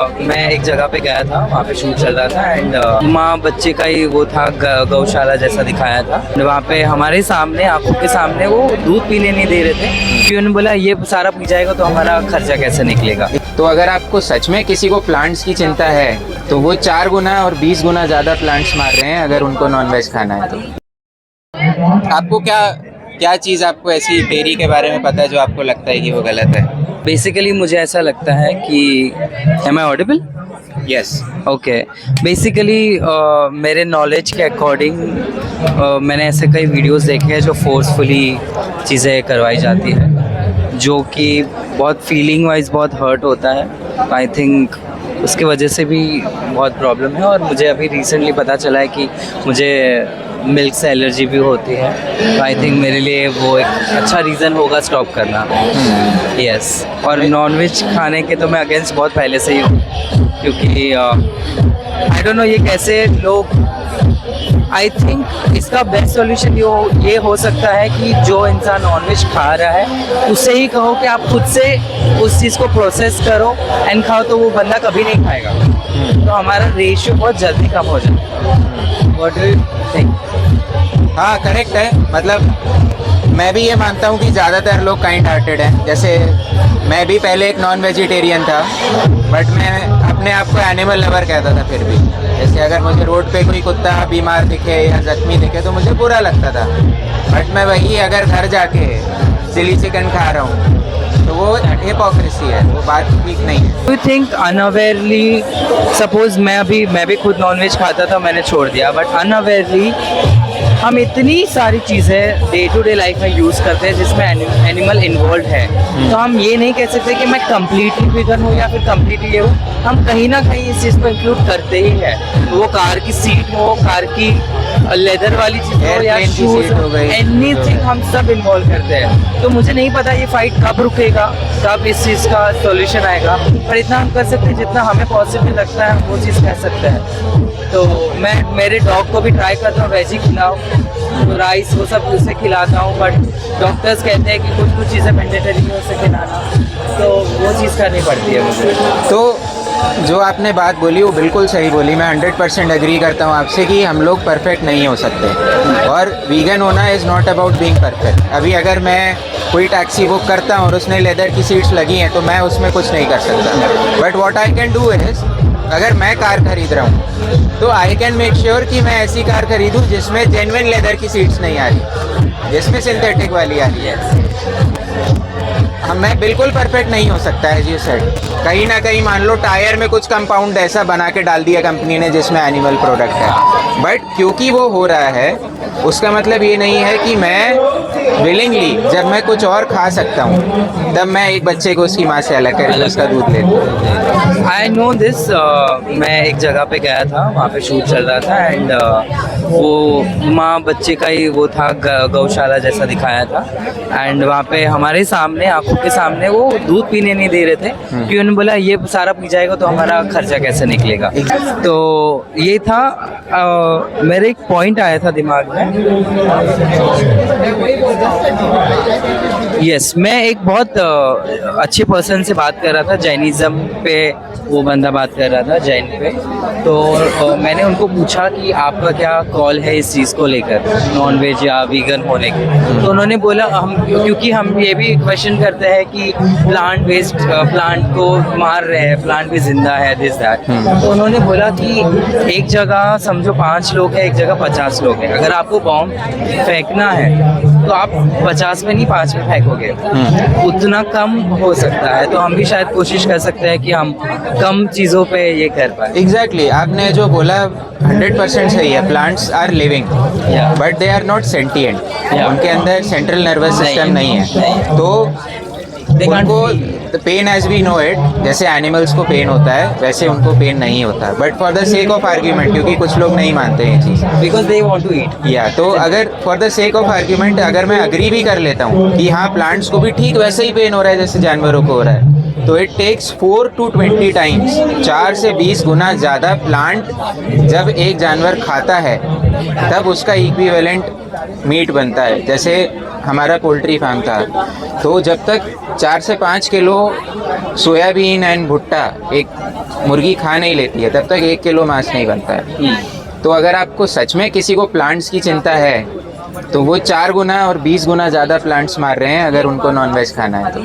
मैं एक जगह पे गया था, वहाँ पे शूट चल रहा था एंड माँ बच्चे का ही वो था, गौशाला जैसा दिखाया था। वहाँ पे हमारे सामने, आंखों के सामने वो दूध पीने नहीं दे रहे थे क्योंकि उन्होंने बोला ये सारा पी जाएगा तो हमारा खर्चा कैसे निकलेगा। तो अगर आपको सच में किसी को प्लांट्स की चिंता है तो वो 4 गुना और 20 गुना ज़्यादा प्लांट्स मार रहे हैं अगर उनको नॉनवेज खाना है तो। आपको क्या चीज़ आपको ऐसी डेयरी के बारे में पता है जो आपको लगता है कि वो गलत है? बेसिकली मुझे ऐसा लगता है कि am I audible? Yes. Okay, basically मेरे नॉलेज के अकॉर्डिंग मैंने ऐसे कई वीडियोस देखे हैं जो फोर्सफुली चीज़ें करवाई जाती है, जो कि बहुत फीलिंग वाइज बहुत हर्ट होता है। आई थिंक उसके वजह से भी बहुत प्रॉब्लम है। और मुझे अभी रिसेंटली पता चला है कि मुझे मिल्क से एलर्जी भी होती है, तो आई थिंक मेरे लिए वो एक अच्छा रीज़न होगा स्टॉप करना। यस। और नॉनवेज खाने के तो मैं अगेंस्ट बहुत पहले से ही हूँ, क्योंकि आई डोंट नो ये कैसे लोग। आई थिंक इसका बेस्ट सॉल्यूशन ये हो सकता है कि जो इंसान नॉनवेज खा रहा है उससे ही कहो कि आप खुद से उस चीज़ को प्रोसेस करो एंड खाओ, तो वो बंदा कभी नहीं खाएगा। तो हमारा रेशियो बहुत जल्दी कम हो जाएगा। What do you think? हाँ, करेक्ट है। मतलब मैं भी ये मानता हूँ कि ज़्यादातर लोग काइंड हार्टेड हैं। जैसे मैं भी पहले एक नॉन वेजिटेरियन था, बट मैं अपने आप को एनिमल लवर कहता था। फिर भी जैसे अगर मुझे रोड पे कोई कुत्ता बीमार दिखे या ज़ख्मी दिखे तो मुझे बुरा लगता था। बट मैं वही अगर घर जाके चिली चिकन खा रहा हूँ तो वो हिपोक्रेसी है, वो बात ठीक नहीं है। डू यू थिंक अनअवेयरली, सपोज मैं भी खुद नॉनवेज खाता था, मैंने छोड़ दिया, बट अनअवेयरली हम इतनी सारी चीज़ें डे टू डे लाइफ में यूज़ करते हैं जिसमें एनिमल इन्वॉल्व है। तो हम ये नहीं कह सकते कि मैं कम्प्लीटली वीगन हूँ या फिर कम्प्लीटली ये हूँ। हम कहीं ना कहीं इस चीज़ को इंक्लूड करते ही है। वो कार की सीट हो, कार की लेदर वाली चीज़ हो या शूज हो, एनीथिंग हम सब इन्वॉल्व करते हैं। तो मुझे नहीं पता ये फाइट कब रुकेगा, कब इस चीज़ का सॉल्यूशन आएगा, पर इतना हम कर सकते हैं जितना हमें पॉसिबल लगता है वो चीज़ कर सकते हैं। तो मैं मेरे डॉग को भी ट्राई करता हूँ वेज ही खिलाओ, तो राइस वो सब उसे खिलाता हूँ, बट डॉक्टर्स कहते हैं कि कुछ चीज़ें मैंडेटरी है उसे खिलाना, तो वो चीज़ करनी पड़ती है मुझे। तो जो आपने बात बोली वो बिल्कुल सही बोली। मैं 100% एग्री करता हूँ आपसे कि हम लोग परफेक्ट नहीं हो सकते, और वीगन होना is not about being perfect. अभी अगर मैं कोई टैक्सी बुक करता हूँ और उसने लेदर की सीट्स लगी हैं तो मैं उसमें कुछ नहीं कर सकता। But what I can do is, अगर मैं कार खरीद रहा हूँ तो आई कैन मेक श्योर कि मैं ऐसी कार खरीदूँ जिसमें जेन्युइन लेदर की सीट्स नहीं आ रही, जिसमें सिंथेटिक वाली आ रही है। मैं बिल्कुल परफेक्ट नहीं हो सकता है जी सेट। कहीं ना कहीं मान लो टायर में कुछ कंपाउंड ऐसा बना के डाल दिया कंपनी ने जिसमें एनिमल प्रोडक्ट है, बट क्योंकि वो हो रहा है उसका मतलब ये नहीं है कि मैं विलिंगली, जब मैं कुछ और खा सकता हूँ तब मैं एक बच्चे को उसकी माँ से अलग करके उसका दूध लेता। I know this. मैं एक जगह पे गया था, वहाँ पे शूट चल रहा था एंड वो माँ बच्चे का ही वो था, गौशाला जैसा दिखाया था। एंड वहाँ पे हमारे सामने, आंखों के सामने वो दूध पीने नहीं दे रहे थे क्योंकि उन्होंने बोला ये सारा पी जाएगा तो हमारा खर्चा कैसे निकलेगा। तो ये था, मेरे एक पॉइंट आया था दिमाग में। यस, मैं एक बहुत अच्छे पर्सन से बात कर रहा था, जैनिज़्म पे वो बंदा बात कर रहा था, जैन पे। तो मैंने उनको पूछा कि आपका क्या कॉल है इस चीज़ को लेकर, नॉनवेज या वीगन होने के। तो उन्होंने बोला क्योंकि हम ये भी क्वेश्चन करते हैं कि प्लांट बेस्ड, प्लांट को मार रहे हैं, प्लांट भी जिंदा है, दिस दैट। तो उन्होंने बोला कि एक जगह समझो 5 लोग हैं, एक जगह 50 लोग हैं। अगर आपको बॉम्ब फेंकना है तो आप 50 में नहीं 5 में फेंकोगे, उतना कम हो सकता है। तो हम भी शायद कोशिश कर सकते हैं कि हम कम चीज़ों पे ये कर पाए। एग्जैक्टली, आपने जो बोला 100% सही है। Plants are living but they are not sentient. उनके अंदर सेंट्रल नर्वस सिस्टम नहीं है, तो उनको pain as we know it, जैसे एनिमल्स को पेन होता है वैसे उनको पेन नहीं होता। But for the sake of argument, क्योंकि कुछ लोग नहीं मानते हैं ये चीज़, because they want to eat. या तो अगर for the sake of argument अगर मैं अग्री भी कर लेता हूँ कि हाँ प्लांट्स को भी ठीक वैसे ही पेन हो रहा है जैसे जानवरों को हो रहा है, तो इट टेक्स 4 to 20 टाइम्स, 4 से 20 गुना ज़्यादा प्लांट जब एक जानवर खाता है तब उसका इक्विवेलेंट मीट बनता है। जैसे हमारा पोल्ट्री फार्म था, तो जब तक 4 से 5 किलो सोयाबीन एंड भुट्टा एक मुर्गी खा नहीं लेती है तब तक 1 किलो मांस नहीं बनता है। तो अगर आपको सच में किसी को प्लांट्स की चिंता है तो वो 4 गुना और 20 गुना ज़्यादा प्लांट्स मार रहे हैं अगर उनको नॉनवेज खाना है तो।